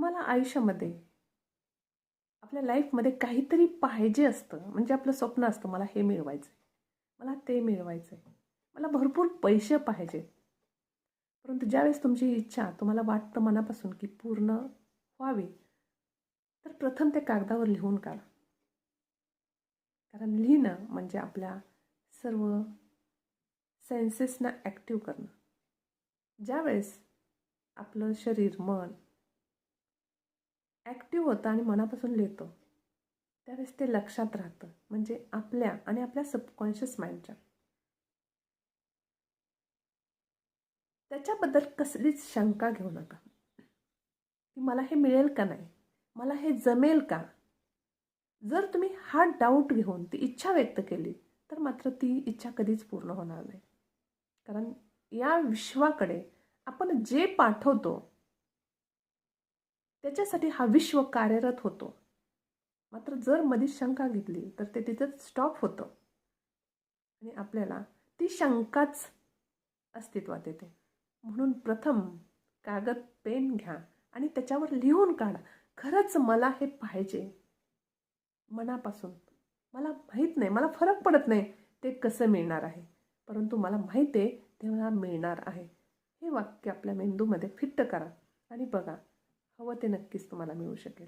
तुम्हाला आयुष्यामध्ये आपल्या लाईफमध्ये काहीतरी पाहिजे असतं, म्हणजे आपलं स्वप्न असतं, मला हे मिळवायचं आहे, मला ते मिळवायचं आहे, मला भरपूर पैसे पाहिजेत. परंतु ज्यावेळेस तुमची इच्छा तुम्हाला वाटतं मनापासून की पूर्ण व्हावी, तर प्रथम ते कागदावर लिहून काढा. कारण लिहिणं म्हणजे आपल्या सर्व सेन्सेसना ॲक्टिव्ह करणं. ज्यावेळेस आपलं शरीर, मन ॲक्टिव्ह होतं आणि मनापासून लिहितो, त्यावेळेस ते लक्षात राहतं. म्हणजे आपल्या आणि आपल्या सबकॉन्शियस माइंडच्या. त्याच्याबद्दल कसलीच शंका घेऊ नका की मला हे मिळेल का नाही, मला हे जमेल का. जर तुम्ही हा डाऊट घेऊन ती इच्छा व्यक्त केली, तर मात्र ती इच्छा कधीच पूर्ण होणार नाही. कारण या विश्वाकडे आपण जे पाठवतो त्याच्यासाठी हा विश्व कार्यरत होतो. मात्र जर मधीच शंका घेतली तर ते तिथंच स्टॉप होतं आणि आपल्याला ती शंकाच अस्तित्वात येते. म्हणून प्रथम कागद पेन घ्या आणि त्याच्यावर लिहून काढा, खरंच मला हे पाहिजे मनापासून. मला माहीत नाही, मला फरक पडत नाही ते कसं मिळणार आहे, परंतु मला माहीत आहे ते मला मिळणार आहे. हे वाक्य आपल्या मेंदूमध्ये फिट्ट करा आणि बघा, हवं ते नक्कीच तुम्हाला मिळू शकेल.